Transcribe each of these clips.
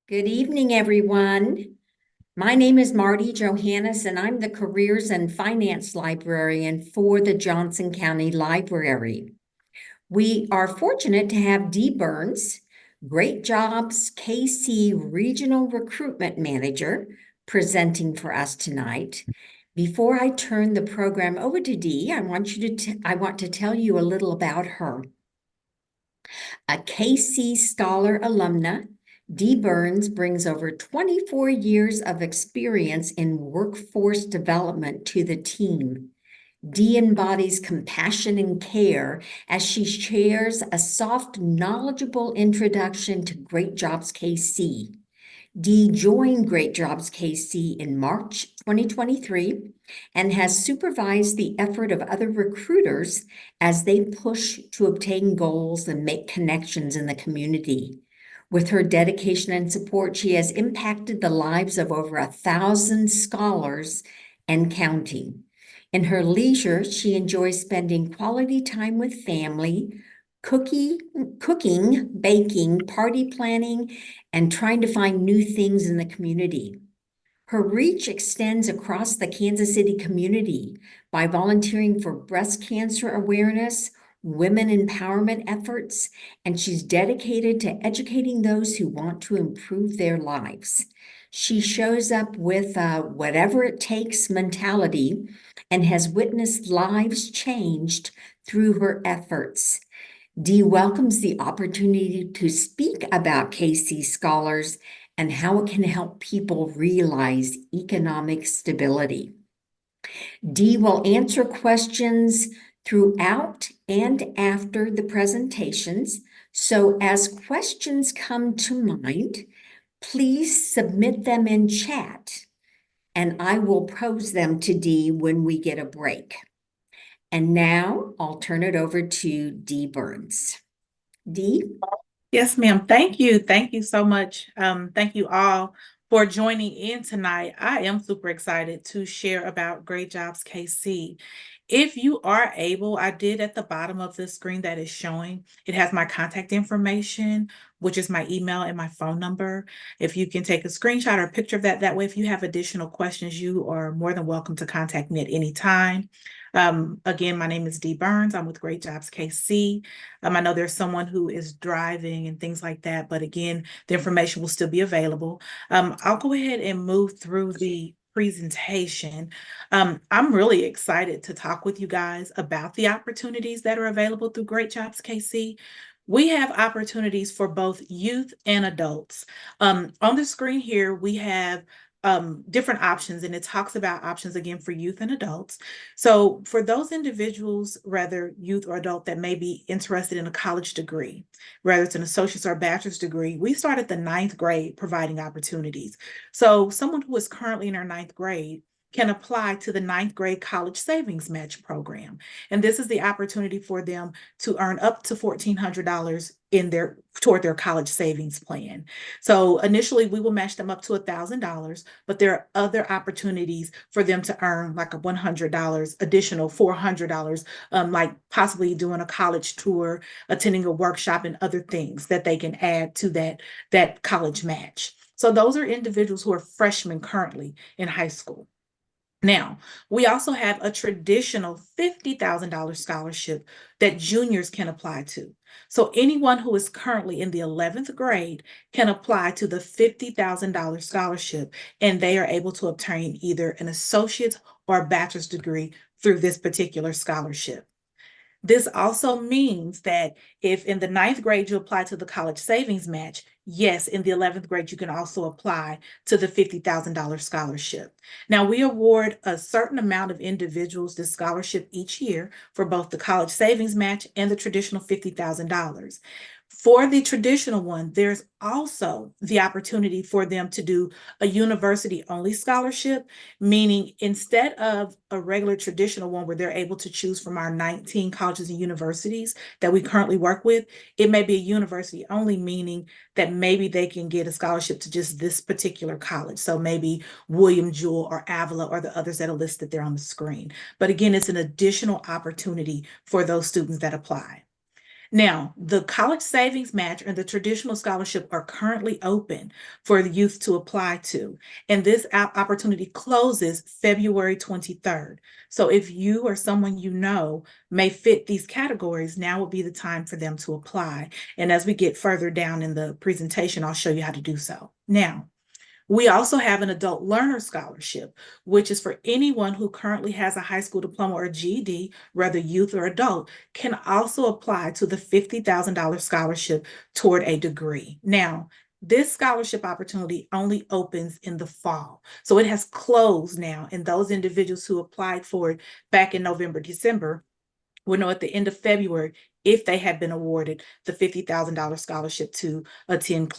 Good evening, everyone. My name is Marty Johannes, and I'm the Careers and Finance Librarian for the Johnson County Library. We are fortunate to have Dee Burns, Great Jobs KC Regional Recruitment Manager, presenting for us tonight. Before I turn the program over to Dee, I want to tell you a little about her. A KC Scholar alumna, Dee Burns brings over 24 years of experience in workforce development to the team. Dee embodies compassion and care as she shares a soft, knowledgeable introduction to Great Jobs KC. Dee joined Great Jobs KC in March 2023 and has supervised the effort of other recruiters as they push to obtain goals and make connections in the community. With her dedication and support, she has impacted the lives of over 1,000 scholars and counting. In her leisure, she enjoys spending quality time with family, cooking, baking, party planning, and trying to find new things in the community. Her reach extends across the Kansas City community by volunteering for breast cancer awareness, women empowerment efforts, and she's dedicated to educating those who want to improve their lives. She shows up with a whatever it takes mentality and has witnessed lives changed through her efforts. Dee welcomes the opportunity to speak about KC Scholars and how it can help people realize economic stability. Dee will answer questions throughout and after the presentations. So as questions come to mind, please submit them in chat and I will pose them to Dee when we get a break. And now I'll turn it over to Dee Burns. Dee? Yes, ma'am. Thank you. Thank you so much. Thank you all for joining in tonight. I am super excited to share about Great Jobs KC. If you are able, I did at the bottom of the screen that is showing, it has my contact information, which is my email and my phone number. If you can take a screenshot or a picture of that way, if you have additional questions, you are more than welcome to contact me at any time. Again, my name is Dee Burns. I'm with Great Jobs KC. I know there's someone who is driving and things like that, but again, the information will still be available. I'll go ahead and move through the presentation. I'm really excited to talk with you guys about the opportunities that are available through Great Jobs KC. We have opportunities for both youth and adults. On the screen here, we have different options, and it talks about options again for youth and adults. So for those individuals, whether youth or adult, that may be interested in a college degree, whether it's an associate's or bachelor's degree, we start at the 9th grade providing opportunities. So someone who is currently in their 9th grade can apply to the 9th grade college savings match program. And this is the opportunity for them to earn up to $1,400 toward their college savings plan. So initially we will match them up to $1,000, but there are other opportunities for them to earn like a $100, additional $400, like possibly doing a college tour, attending a workshop, and other things that they can add to that college match. So those are individuals who are freshmen currently in high school. Now, we also have a traditional $50,000 scholarship that juniors can apply to. So anyone who is currently in the 11th grade can apply to the $50,000 scholarship, and they are able to obtain either an associate's or a bachelor's degree through this particular scholarship. This also means that if in the 9th grade you apply to the college savings match, yes, in the 11th grade you can also apply to the $50,000 scholarship. Now, we award a certain amount of individuals this scholarship each year for both the college savings match and the traditional $50,000. For the traditional one, there's also the opportunity for them to do a university-only scholarship, meaning instead of a regular traditional one where they're able to choose from our 19 colleges and universities that we currently work with, it may be a university-only, meaning that maybe they can get a scholarship to just this particular college. So maybe William Jewell or Avila or the others that are listed there on the screen. But again, it's an additional opportunity for those students that apply. Now, the college savings match and the traditional scholarship are currently open for the youth to apply to, and this opportunity closes February 23rd. So if you or someone you know may fit these categories, now would be the time for them to apply. And as we get further down in the presentation, I'll show you how to do so. Now, we also have an adult learner scholarship, which is for anyone who currently has a high school diploma or GED, whether youth or adult, can also apply to the $50,000 scholarship toward a degree. Now, this scholarship opportunity only opens in the fall. So it has closed now, and those individuals who applied for it back in November, December, will know at the end of February if they have been awarded the $50,000 scholarship to attend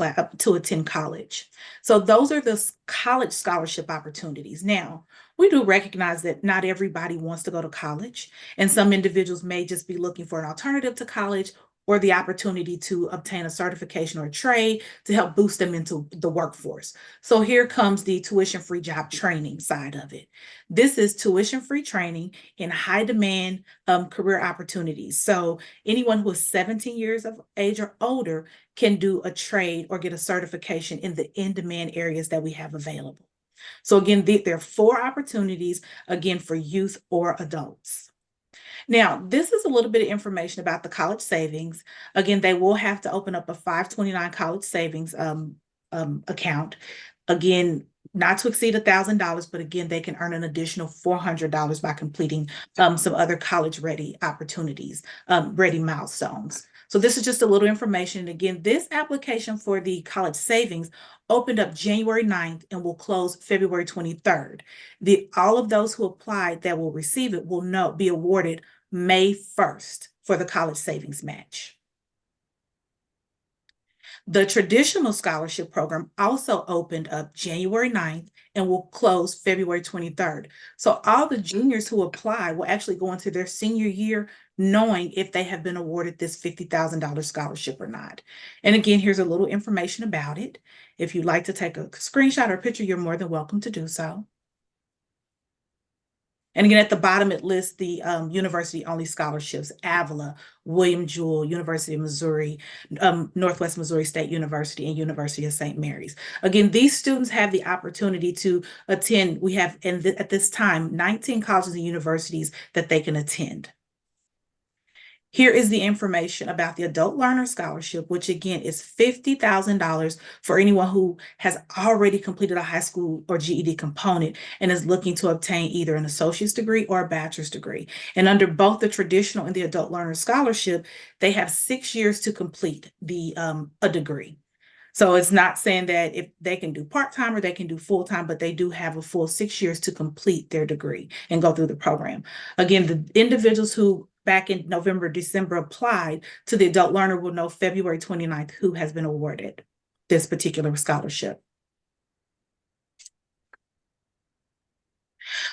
college. So those are the college scholarship opportunities. Now, we do recognize that not everybody wants to go to college, and some individuals may just be looking for an alternative to college or the opportunity to obtain a certification or a trade to help boost them into the workforce. So here comes the tuition-free job training side of it. This is tuition-free training in high demand career opportunities. So anyone who is 17 years of age or older can do a trade or get a certification in the in-demand areas that we have available. So again, there are 4 opportunities, again, for youth or adults. Now, this is a little bit of information about the college savings. Again, they will have to open up a 529 college savings account. Again, not to exceed $1,000, but again, they can earn an additional $400 by completing some other college-ready opportunities, ready milestones. So this is just a little information. Again, this application for the college savings opened up January 9th and will close February 23rd. All of those who applied that will receive it will be awarded May 1st for the college savings match. The traditional scholarship program also opened up January 9th and will close February 23rd. So all the juniors who apply will actually go into their senior year knowing if they have been awarded this $50,000 scholarship or not. And again, here's a little information about it. If you'd like to take a screenshot or picture, you're more than welcome to do so. And again, at the bottom, it lists the university-only scholarships: Avila, William Jewell, University of Missouri, Northwest Missouri State University, and University of St. Mary's. Again, these students have the opportunity to attend. We have, at this time, 19 colleges and universities that they can attend. Here is the information about the Adult Learner Scholarship, which again is $50,000 for anyone who has already completed a high school or GED component and is looking to obtain either an associate's degree or a bachelor's degree. And under both the traditional and the Adult Learner Scholarship, they have 6 years to complete a degree. So it's not saying that if they can do part-time or they can do full-time, but they do have a full 6 years to complete their degree and go through the program. Again, the individuals who back in November, December applied to the Adult Learner will know February 29th who has been awarded this particular scholarship.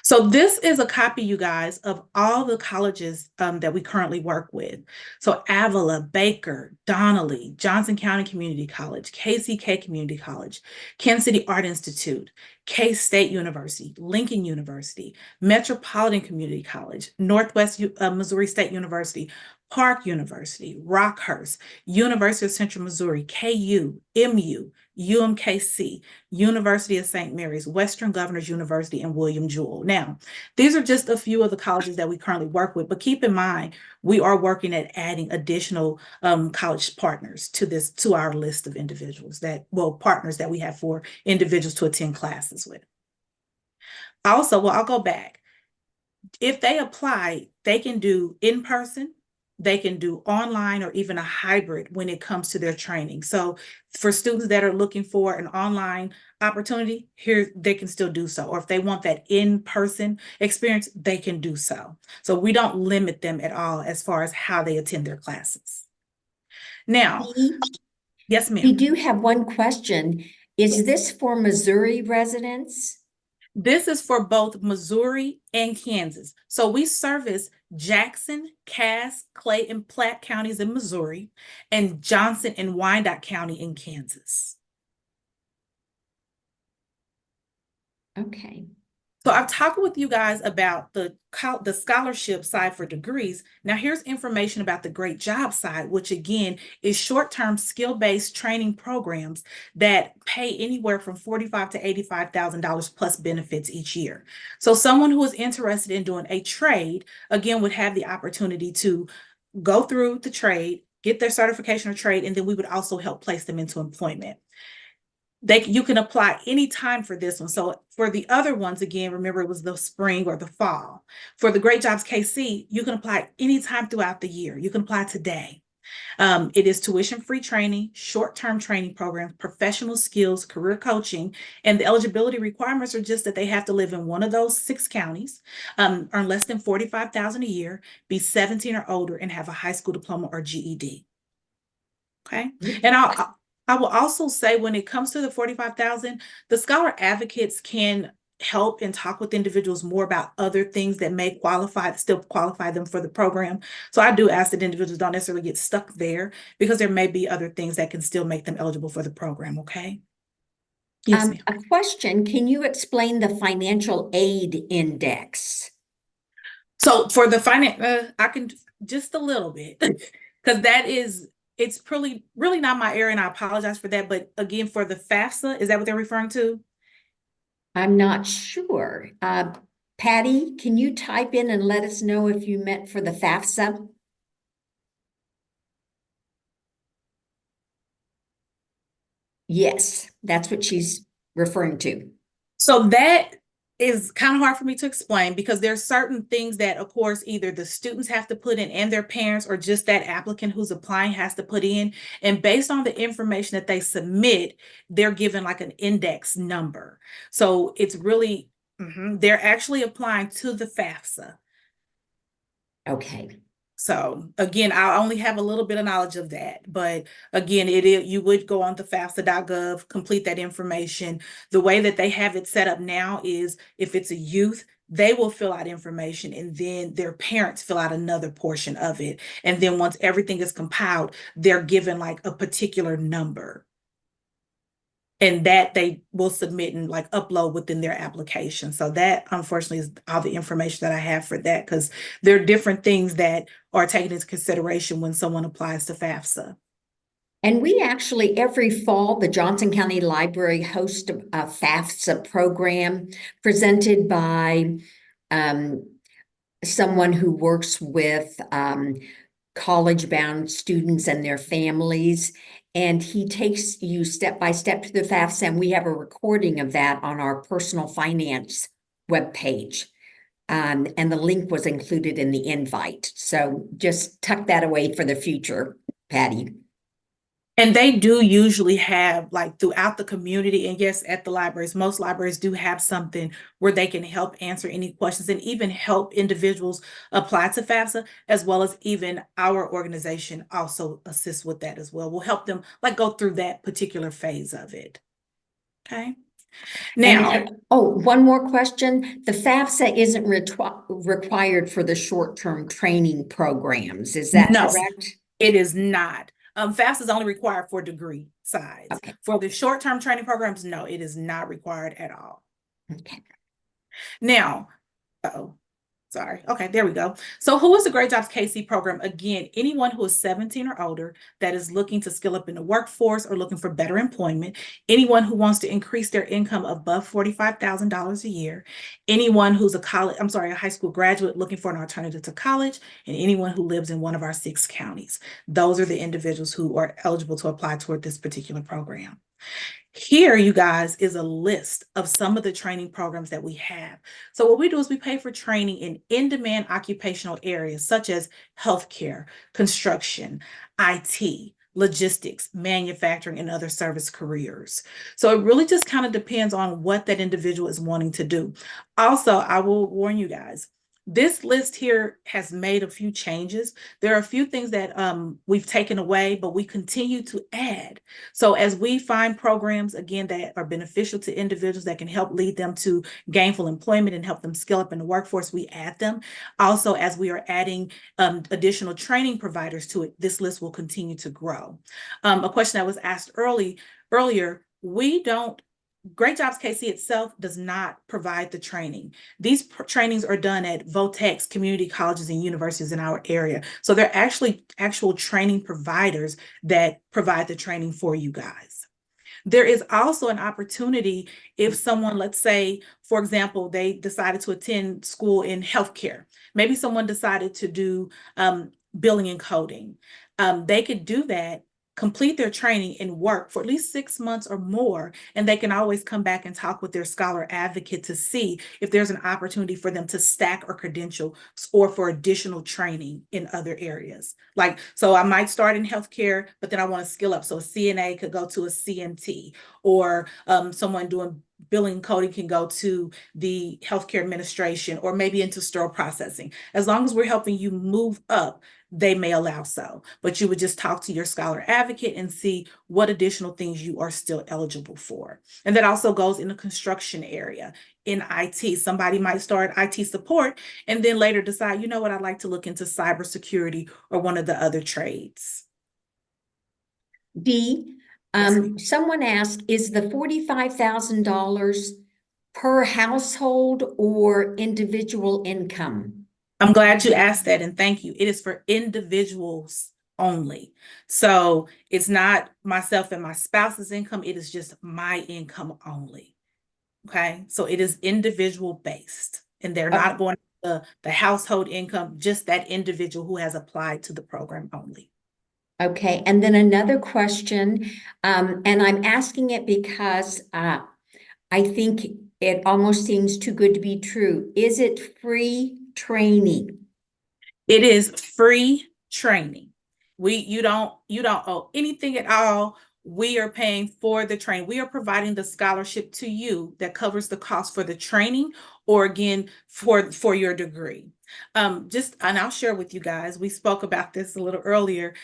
So this is a copy, you guys, of all the colleges that we currently work with. So Avila, Baker, Donnelly, Johnson County Community College, KCK Community College, Kansas City Art Institute, K-State University, Lincoln University, Metropolitan Community College, Northwest Missouri State University, Park University, Rockhurst, University of Central Missouri, KU, MU, UMKC, University of St. Mary's, Western Governors University, and William Jewell. Now, these are just a few of the colleges that we currently work with, but keep in mind, we are working at adding additional college partners to our list of individuals partners that we have for individuals to attend classes with. Also, I'll go back. If they apply, they can do in person, they can do online, or even a hybrid when it comes to their training. So for students that are looking for an online opportunity, here they can still do so. Or if they want that in-person experience, they can do so. So we don't limit them at all as far as how they attend their classes. Now, yes, ma'am. We do have one question. Is this for Missouri residents? This is for both Missouri and Kansas. So we service Jackson, Cass, Clay, and Platte counties in Missouri, and Johnson and Wyandotte County in Kansas. Okay. So I've talked with you guys about the scholarship side for degrees. Now here's information about the Great Job side, which again is short-term skill-based training programs that pay anywhere from $45,000 to $85,000 plus benefits each year. So someone who is interested in doing a trade, again, would have the opportunity to go through the trade, get their certification or trade, and then we would also help place them into employment. You can apply anytime for this one. So for the other ones, again, remember it was the spring or the fall. For the Great Jobs KC, you can apply anytime throughout the year. You can apply today. It is tuition-free training, short-term training programs, professional skills, career coaching, and the eligibility requirements are just that they have to live in one of those 6 counties, earn less than $45,000 a year, be 17 or older, and have a high school diploma or GED. Okay, and I will also say when it comes to the 45,000, the scholar advocates can help and talk with individuals more about other things that may still qualify them for the program. So I do ask that individuals don't necessarily get stuck there because there may be other things that can still make them eligible for the program, okay? Yes, ma'am. A question, can you explain the financial aid index? So for the finance, I can just a little bit because it's really not my area, and I apologize for that. But again, for the FAFSA, is that what they're referring to? I'm not sure. Patty, can you type in and let us know if you meant for the FAFSA? Yes, that's what she's referring to. So that is kind of hard for me to explain because there's certain things that, of course, either the students have to put in and their parents or just that applicant who's applying has to put in. And based on the information that they submit, they're given like an index number. So it's really, they're actually applying to the FAFSA. Okay. So again, I only have a little bit of knowledge of that, but again, you would go on to FAFSA.gov, complete that information. The way that they have it set up now is if it's a youth, they will fill out information and then their parents fill out another portion of it. And then once everything is compiled, they're given like a particular number. And that they will submit and like upload within their application. So that unfortunately is all the information that I have for that because there are different things that are taken into consideration when someone applies to FAFSA. And we actually, every fall, the Johnson County Library hosts a FAFSA program presented by someone who works with college-bound students and their families. And he takes you step by step to the FAFSA, and we have a recording of that on our personal finance webpage. And the link was included in the invite. So just tuck that away for the future, Patty. And they do usually have like throughout the community, and yes, at the libraries, most libraries do have something where they can help answer any questions and even help individuals apply to FAFSA, as well as even our organization also assists with that as well. We'll help them like go through that particular phase of it. Okay. Now, one more question. The FAFSA isn't required for the short-term training programs. Is that correct? It is not. FAFSA is only required for degree sides. Okay. For the short-term training programs, no, it is not required at all. Okay. Now, sorry. Okay, there we go. So who is the Great Jobs KC program? Again, anyone who is 17 or older that is looking to skill up in the workforce or looking for better employment, anyone who wants to increase their income above $45,000 a year, anyone who's a high school graduate looking for an alternative to college, and anyone who lives in one of our 6 counties. Those are the individuals who are eligible to apply toward this particular program. Here, you guys, is a list of some of the training programs that we have. So what we do is we pay for training in in-demand occupational areas such as healthcare, construction, IT, logistics, manufacturing, and other service careers. So it really just kind of depends on what that individual is wanting to do. Also, I will warn you guys, this list here has made a few changes. There are a few things that we've taken away, but we continue to add. So as we find programs, again, that are beneficial to individuals that can help lead them to gainful employment and help them skill up in the workforce, we add them. Also, as we are adding additional training providers to it, this list will continue to grow. A question that was asked earlier, we don't Great Jobs KC itself does not provide the training. These trainings are done at VOTEX, community colleges and universities in our area. So they're actually actual training providers that provide the training for you guys. There is also an opportunity if someone, let's say, for example, they decided to attend school in healthcare. Maybe someone decided to do billing and coding. They could do that, complete their training and work for at least 6 months or more, and they can always come back and talk with their scholar advocate to see if there's an opportunity for them to stack or credential or for additional training in other areas. Like, so I might start in healthcare, but then I want to skill up. So a CNA could go to a CMT, or someone doing billing coding can go to the healthcare administration, or maybe into sterile processing. As long as we're helping you move up, they may allow so. But you would just talk to your scholar advocate and see what additional things you are still eligible for. And that also goes in the construction area. In IT, somebody might start IT support and then later decide, you know what, I'd like to look into cybersecurity or one of the other trades. Dee, someone asked, is the $45,000 per household or individual income? I'm glad you asked that, and thank you. It is for individuals only. So it's not myself and my spouse's income. It is just my income only. Okay. So it is individual based, and they're not going to the household income, just that individual who has applied to the program only. Okay. And then another question, and I'm asking it because I think it almost seems too good to be true. Is it free training? It is free training. You don't owe anything at all. We are paying for the training. We are providing the scholarship to you that covers the cost for the training, or again, for your degree. And I'll share with you guys, we spoke about this a little earlier.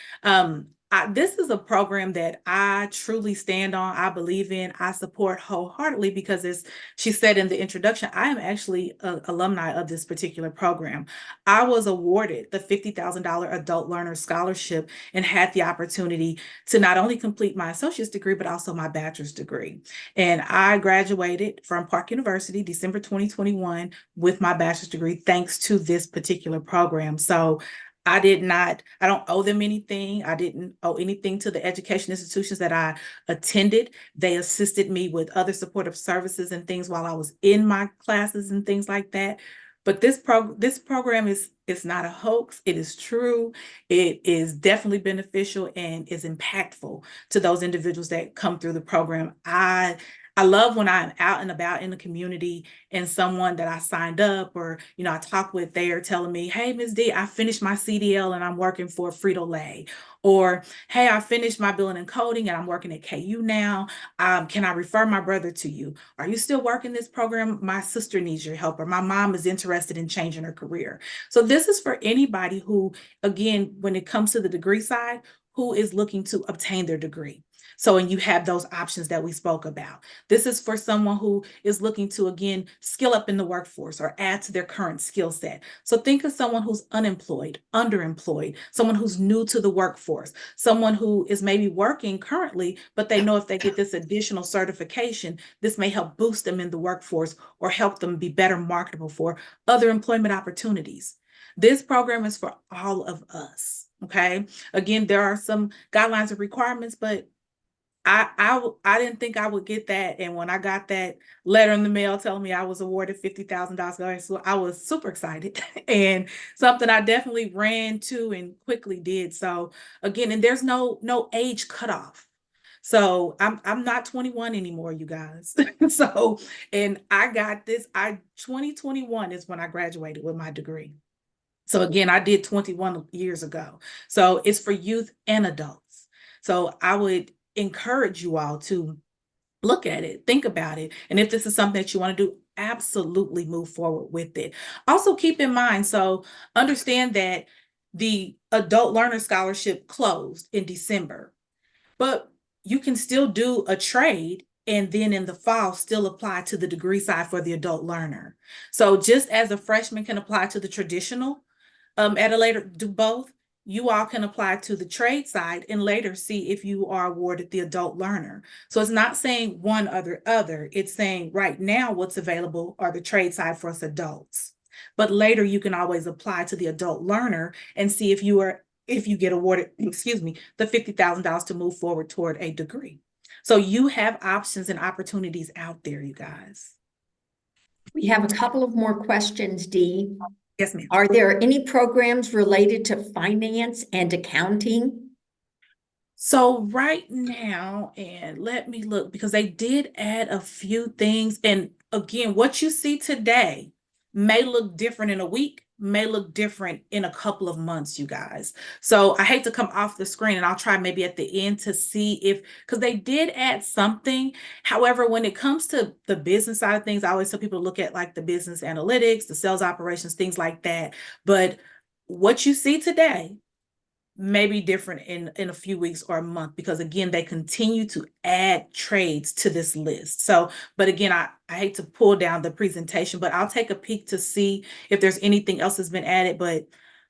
This is a program that I truly stand on, I believe in, I support wholeheartedly, because as she said in the introduction, I am actually an alumni of this particular program. I was awarded the $50,000 Adult Learner Scholarship and had the opportunity to not only complete my associate's degree, but also my bachelor's degree. And I graduated from Park University, December 2021, with my bachelor's degree, thanks to this particular program. So I don't owe them anything. I didn't owe anything to the education institutions that I attended. They assisted me with other supportive services and things while I was in my classes and things like that. But this program is not a hoax. It is true. It is definitely beneficial and is impactful to those individuals that come through the program. I love when I'm out and about in the community and someone that I signed up or, I talk with, they are telling me, hey, Ms. D, I finished my CDL and I'm working for Frito-Lay. Or, hey, I finished my billing and coding and I'm working at KU now. Can I refer my brother to you? Are you still working this program? My sister needs your help, or my mom is interested in changing her career. So this is for anybody who, again, when it comes to the degree side, who is looking to obtain their degree. So, and you have those options that we spoke about. This is for someone who is looking to, again, skill up in the workforce or add to their current skill set. So think of someone who's unemployed, underemployed, someone who's new to the workforce, someone who is maybe working currently, but they know if they get this additional certification, this may help boost them in the workforce or help them be better marketable for other employment opportunities. This program is for all of us. Okay. Again, there are some guidelines and requirements, but I didn't think I would get that. And when I got that letter in the mail telling me I was awarded $50,000, so I was super excited and something I definitely ran to and quickly did. So again, and there's no age cutoff. So I'm not 21 anymore, you guys. So, and I got this, 2021 is when I graduated with my degree. So again, I did 21 years ago. So it's for youth and adults. So I would encourage you all to look at it, think about it. And if this is something that you want to do, absolutely move forward with it. Also keep in mind, so understand that the Adult Learner Scholarship closed in December, but you can still do a trade and then in the fall still apply to the degree side for the adult learner. So just as a freshman can apply to the traditional at a later, do both, you all can apply to the trade side and later see if you are awarded the adult learner. So it's not saying one or the other. It's saying right now what's available are the trade side for us adults. But later you can always apply to the adult learner and see if you get awarded, excuse me, the $50,000 to move forward toward a degree. So you have options and opportunities out there, you guys. We have a couple of more questions, Dee. Yes, ma'am. Are there any programs related to finance and accounting? So right now, and let me look, because they did add a few things. And again, what you see today may look different in a week, may look different in a couple of months, you guys. So I hate to come off the screen, and I'll try maybe at the end to see if, because they did add something. However, when it comes to the business side of things, I always tell people to look at like the business analytics, the sales operations, things like that. But what you see today may be different in a few weeks or a month, because again, they continue to add trades to this list. So, but again, I hate to pull down the presentation, but I'll take a peek to see if there's anything else that's been added. But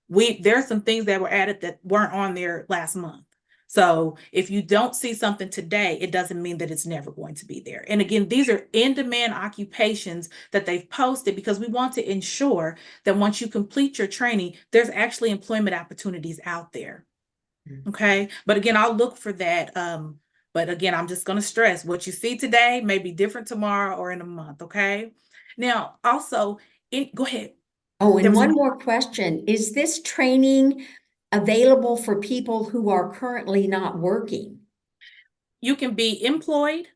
there's some things that were added that weren't on there last month. So if you don't see something today, it doesn't mean that it's never going to be there. And again, these are in-demand occupations that they've posted because we want to ensure that once you complete your training, there's actually employment opportunities out there. Okay. But again, I'll look for that. But again, I'm just going to stress what you see today may be different tomorrow or in a month. Okay. Now, also, go ahead. Oh, and one more question. Is this training available for people who are currently not working? You can be employed,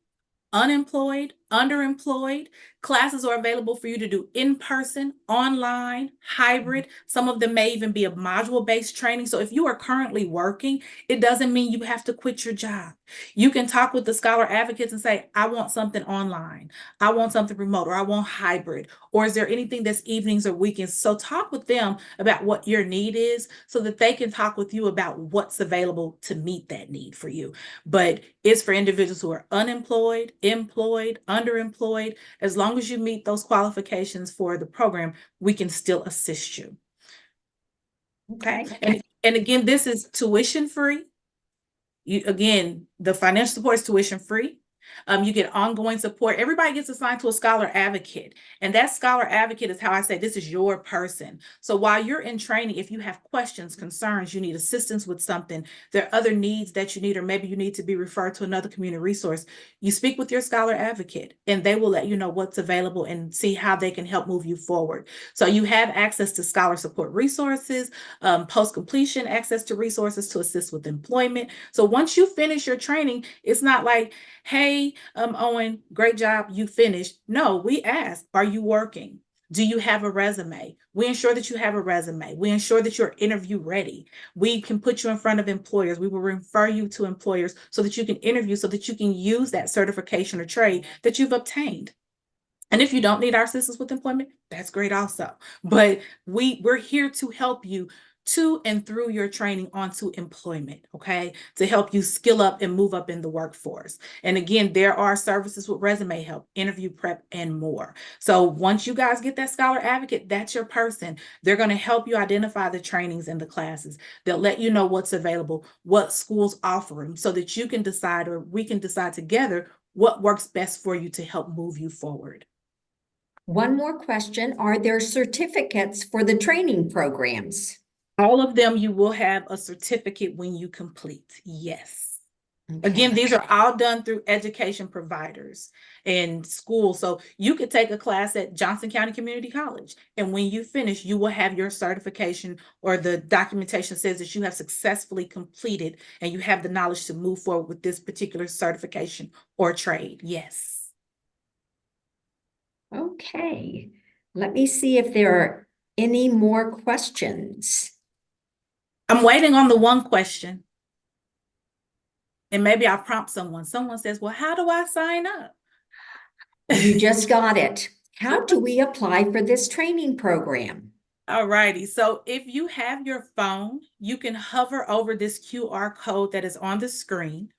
unemployed, underemployed. Classes are available for you to do in person, online, hybrid. Some of them may even be a module-based training. So if you are currently working, it doesn't mean you have to quit your job. You can talk with the scholar advocates and say, I want something online, I want something remote, or I want hybrid, or is there anything that's evenings or weekends? So talk with them about what your need is so that they can talk with you about what's available to meet that need for you. But it's for individuals who are unemployed, employed, underemployed. As long as you meet those qualifications for the program, we can still assist you. Okay. And again, this is tuition free. Again, the financial support is tuition free. You get ongoing support. Everybody gets assigned to a scholar advocate. And that scholar advocate is how I say this is your person. So while you're in training, if you have questions, concerns, you need assistance with something, there are other needs that you need, or maybe you need to be referred to another community resource, you speak with your scholar advocate and they will let you know what's available and see how they can help move you forward. So you have access to scholar support resources, post-completion access to resources to assist with employment. So once you finish your training, it's not like, hey, Owen, great job, you finished. No, we ask, are you working? Do you have a resume? We ensure that you have a resume. We ensure that you're interview ready. We can put you in front of employers. We will refer you to employers so that you can interview, so that you can use that certification or trade that you've obtained. And if you don't need our assistance with employment, that's great also. But we're here to help you to and through your training onto employment, okay? To help you skill up and move up in the workforce. And again, there are services with resume help, interview prep, and more. So once you guys get that scholar advocate, that's your person. They're going to help you identify the trainings and the classes. They'll let you know what's available, what schools offer them, so that you can decide, or we can decide together, what works best for you to help move you forward. One more question. Are there certificates for the training programs? All of them, you will have a certificate when you complete. Yes. Okay. Again, these are all done through education providers and schools. So you could take a class at Johnson County Community College, and when you finish, you will have your certification, or the documentation says that you have successfully completed and you have the knowledge to move forward with this particular certification or trade. Yes. Okay. Let me see if there are any more questions. I'm waiting on the one question. And maybe I'll prompt someone. Someone says, well, how do I sign up? You just got it. How do we apply for this training program? All righty. So if you have your phone, you can hover over this QR code that is on the screen,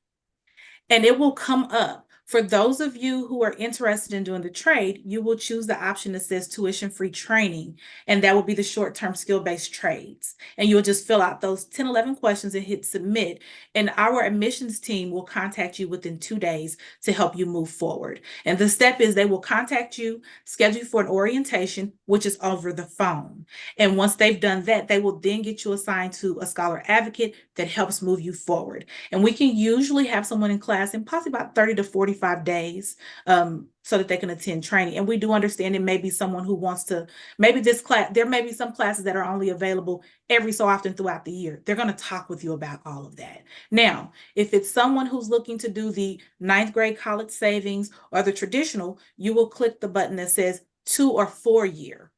and it will come up. For those of you who are interested in doing the trade, you will choose the option that says tuition-free training, and that will be the short-term skill-based trades. And you'll just fill out those 10, 11 questions and hit submit, and our admissions team will contact you within 2 days to help you move forward. And the step is they will contact you, schedule you for an orientation, which is over the phone. And once they've done that, they will then get you assigned to a scholar advocate that helps move you forward. And we can usually have someone in class in possibly about 30 to 45 days so that they can attend training. And we do understand it may be someone who wants to, maybe this class, there may be some classes that are only available every so often throughout the year. They're going to talk with you about all of that. Now, if it's someone who's looking to do the 9th grade college savings or the traditional, you will click the button that says 2 or 4 year.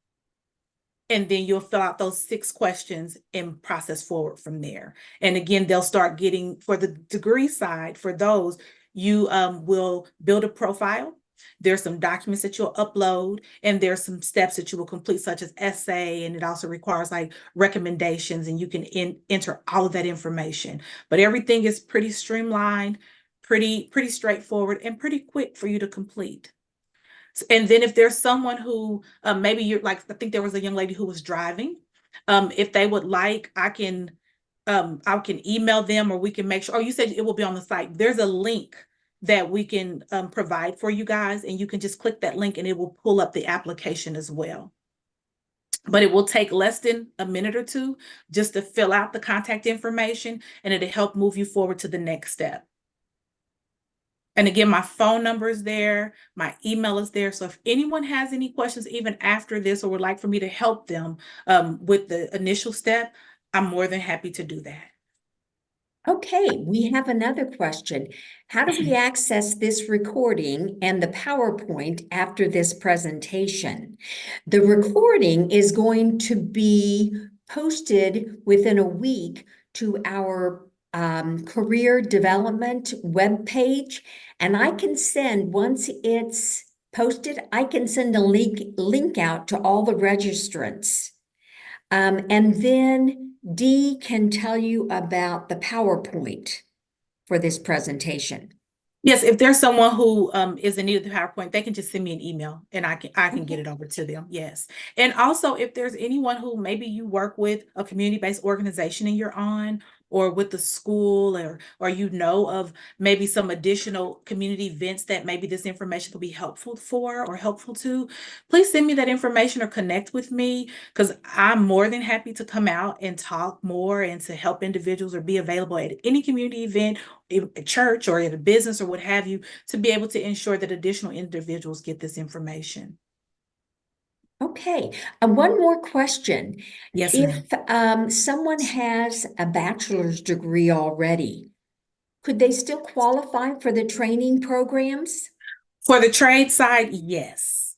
And then you'll fill out those 6 questions and process forward from there. And again, they'll start getting, for the degree side, for those, you will build a profile. There's some documents that you'll upload, and there's some steps that you will complete, such as essay, and it also requires like recommendations, and you can enter all of that information. But everything is pretty streamlined, pretty straightforward, and pretty quick for you to complete. And then if there's someone who maybe you're like, I think there was a young lady who was driving. If they would like, I can email them, or we can make sure. Oh, you said it will be on the site. There's a link that we can provide for you guys, and you can just click that link and it will pull up the application as well. But it will take less than a minute or two just to fill out the contact information, and it'll help move you forward to the next step. And again, my phone number is there, my email is there. So if anyone has any questions, even after this, or would like for me to help them with the initial step, I'm more than happy to do that. Okay, we have another question. How do we access this recording and the PowerPoint after this presentation? The recording is going to be posted within a week to our career development webpage, and I can send, once it's posted, I can send a link out to all the registrants. And then Dee can tell you about the PowerPoint for this presentation. Yes, if there's someone who is in need of the PowerPoint, they can just send me an email and I can get it over to them. Yes. And also, if there's anyone who maybe you work with a community-based organization and you're on, or with the school, or you know of maybe some additional community events that maybe this information will be helpful for or helpful to, please send me that information or connect with me, because I'm more than happy to come out and talk more and to help individuals or be available at any community event, a church or at a business or what have you, to be able to ensure that additional individuals get this information. Okay, one more question. Yes, If someone has a bachelor's degree already, could they still qualify for the training programs? For the trade side, yes.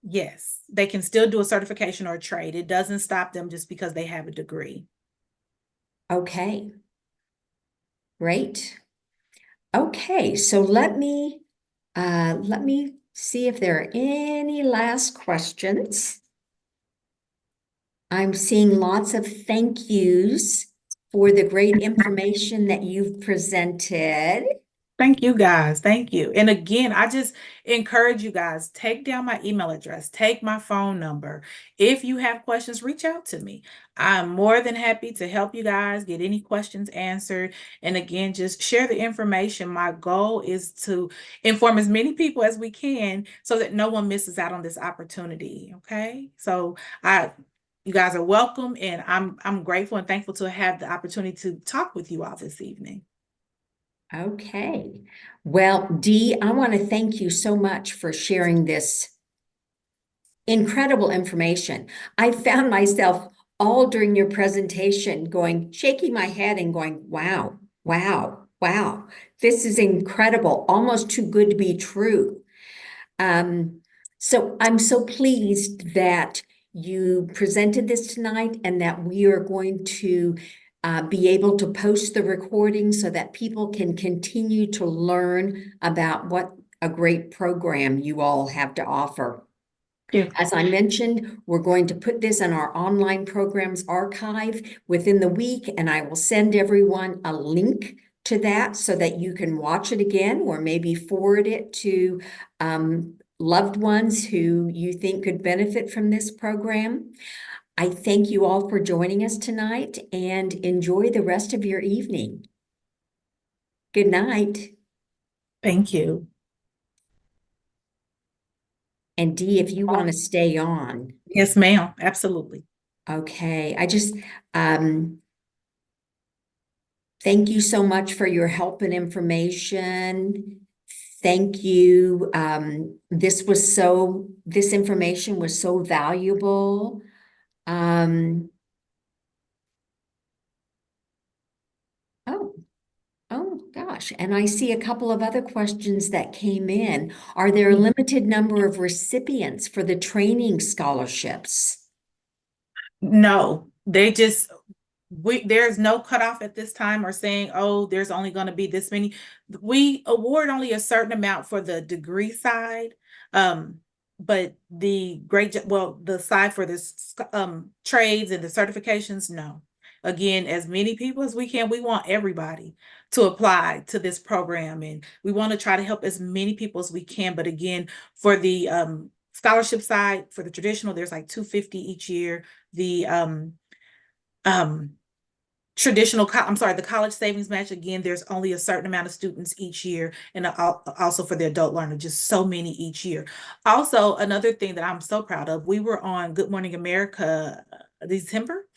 Yes, they can still do a certification or a trade. It doesn't stop them just because they have a degree. Okay, great. Okay, so let me see if there are any last questions. I'm seeing lots of thank yous for the great information that you've presented. Thank you, guys. Thank you. And again, I just encourage you guys, take down my email address, take my phone number. If you have questions, reach out to me. I'm more than happy to help you guys get any questions answered. And again, just share the information. My goal is to inform as many people as we can so that no one misses out on this opportunity. Okay. So you guys are welcome, and I'm grateful and thankful to have the opportunity to talk with you all this evening. Okay. Well, Dee, I want to thank you so much for sharing this incredible information. I found myself all during your presentation shaking my head and going, wow, wow, wow. This is incredible, almost too good to be true. So I'm so pleased that you presented this tonight and that we are going to be able to post the recording so that people can continue to learn about what a great program you all have to offer. Yeah. As I mentioned, we're going to put this in our online programs archive within the week, and I will send everyone a link to that so that you can watch it again or maybe forward it to loved ones who you think could benefit from this program. I thank you all for joining us tonight and enjoy the rest of your evening. Good night. Thank you. And Dee, if you want to stay on. Yes, ma'am. Absolutely. Okay, I just thank you so much for your help and information. Thank you. This information was so valuable. Oh, oh gosh. And I see a couple of other questions that came in. Are there a limited number of recipients for the training scholarships? No, there's no cutoff at this time or saying, oh, there's only going to be this many. We award only a certain amount for the degree side. But the side for this trades and the certifications, no. Again, as many people as we can, we want everybody to apply to this program, and we want to try to help as many people as we can. But again, for the scholarship side, for the traditional, there's like 250 each year. The the college savings match, again, there's only a certain amount of students each year, and also for the adult learner, just so many each year. Also, another thing that I'm so proud of, we were on Good Morning America December,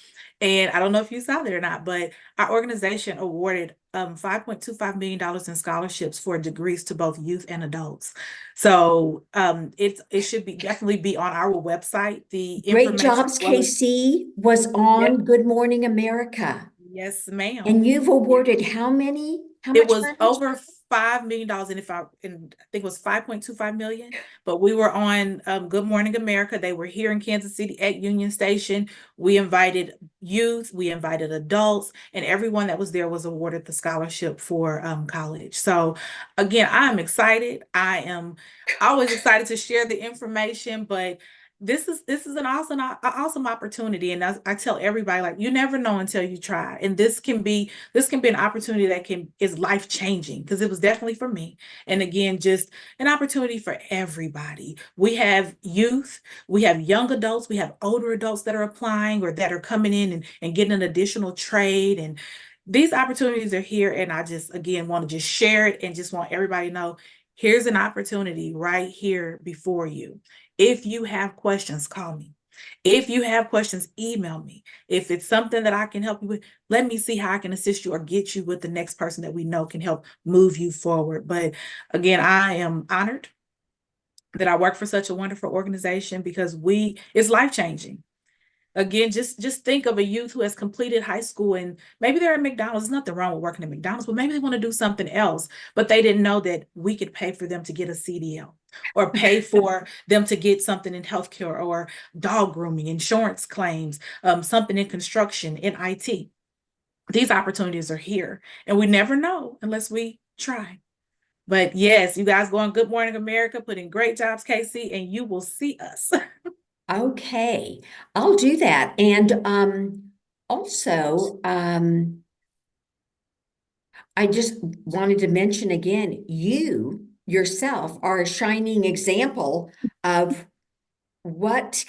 and I don't know if you saw that or not, but our organization awarded $5.25 million in scholarships for degrees to both youth and adults. So it should definitely be on our website. The Great information Jobs KC was on Good Morning America. Yes, ma'am. And you've awarded how many? How It much was money? over $5 million, and I think it was 5.25 million. But we were on Good Morning America. They were here in Kansas City at Union Station. We invited youth, we invited adults, and everyone that was there was awarded the scholarship for college. So again, I'm excited. I am always excited to share the information, but this is an awesome opportunity, and I tell everybody, like, you never know until you try, and this can be an opportunity that is life changing, because it was definitely for me. And again, just an opportunity for everybody. We have youth, we have young adults, we have older adults that are applying or that are coming in and getting an additional trade, and these opportunities are here. And I just, again, want to just share it and just want everybody to know, here's an opportunity right here before you. If you have questions, call me. If you have questions, email me. If it's something that I can help you with, let me see how I can assist you or get you with the next person that we know can help move you forward. But again, I am honored that I work for such a wonderful organization, because it's life-changing. Again, just think of a youth who has completed high school, and maybe they're at McDonald's. There's nothing wrong with working at McDonald's, but maybe they want to do something else, but they didn't know that we could pay for them to get a CDL, or pay for them to get something in healthcare, or dog grooming, insurance claims, something in construction, in IT. These opportunities are here, and we never know unless we try. But yes, you guys go on Good Morning America, put in Great Jobs KC, and you will see us. Okay, I'll do that. And also, I just wanted to mention again, you yourself are a shining example of what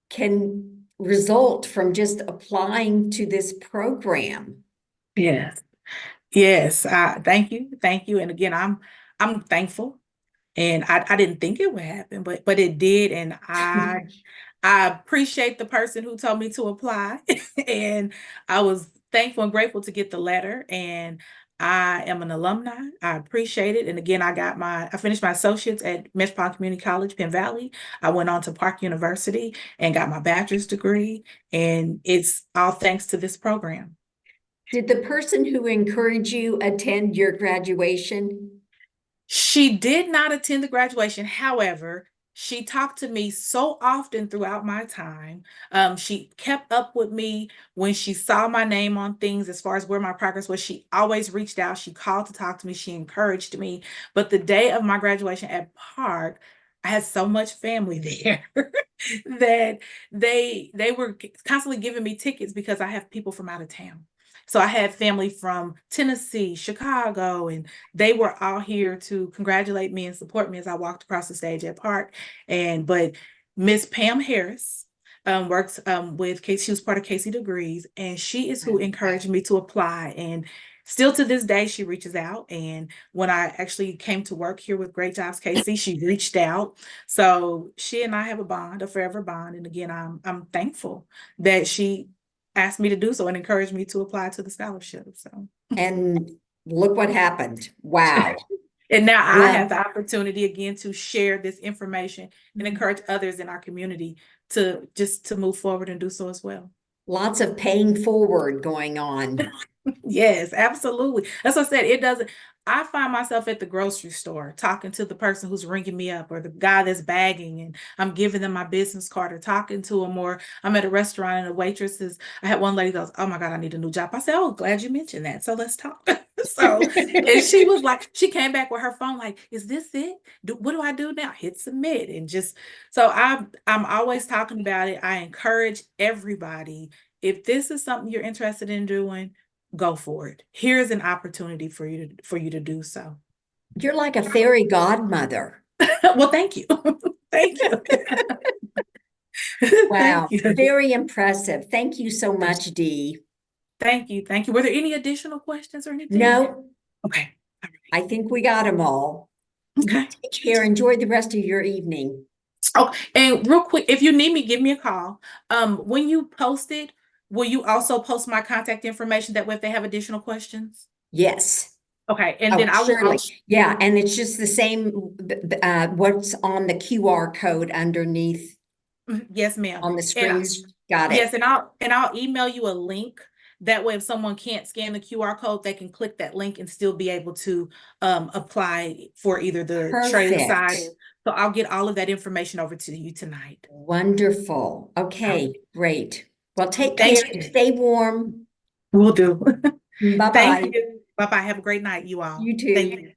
can result from just applying to this program. Yes. Yes, thank you. Thank you. And again, I'm thankful. And I didn't think it would happen, but it did. And I appreciate the person who told me to apply. And I was thankful and grateful to get the letter. And I am an alumni. I appreciate it. And again, I finished my associates at Metropolitan Community College, Penn Valley. I went on to Park University and got my bachelor's degree. And it's all thanks to this program. Did the person who encouraged you attend your graduation? She did not attend the graduation. However, she talked to me so often throughout my time. She kept up with me when she saw my name on things as far as where my progress was. She always reached out. She called to talk to me. She encouraged me. But the day of my graduation at Park, I had so much family there that they were constantly giving me tickets, because I have people from out of town. So I had family from Tennessee, Chicago, and they were all here to congratulate me and support me as I walked across the stage at Park. But Miss Pam Harris works with Casey. She was part of Casey Degrees, and she is who encouraged me to apply. And still to this day, she reaches out. And when I actually came to work here with Great Jobs KC, she reached out. So she and I have a bond, a forever bond. And again, I'm thankful that she asked me to do so and encouraged me to apply to the scholarship. So, And look what happened. Wow. and now I have Well, the opportunity again to share this information and encourage others in our community to move forward and do so as well. lots of paying forward going on. Yes, absolutely. That's what I said. It doesn't. I find myself at the grocery store talking to the person who's ringing me up or the guy that's bagging, and I'm giving them my business card or talking to them, or I'm at a restaurant and the waitress is, I had one lady goes, "Oh my God, I need a new job." I said, "Oh, glad you mentioned that. So let's talk." So, and she was like, she came back with her phone, like, "Is this it? What do I do now?" Hit submit. And just, so I'm always talking about it. I encourage everybody, if this is something you're interested in doing, go for it. Here's an opportunity for you to do so. You're like a fairy godmother. Well, thank you. Thank you. Wow. Thank you. Very impressive. Thank you so much, Dee. Thank you. Thank you. Were there any additional questions or anything? No, Okay. I think we got them all. Okay. Take care. Enjoy the rest of your evening. Oh, and real quick, if you need me, give me a call. When you post it, will you also post my contact information? That way, if they have additional questions. Yes. Okay, and Oh, then surely. Yeah, and it's just the same, what's on the QR code underneath Yes, ma'am. on the screen. Got Yes, it. and I'll email you a link. That way, if someone can't scan the QR code, they can click that link and still be able to apply for either the trade side. Perfect. So I'll get all of that information over to you tonight. Wonderful. Okay, great. Well, take Thank care. you. Stay warm. Will do. Thank Bye-bye. you. Bye-bye. Have a great night, you all. You too. Thank you.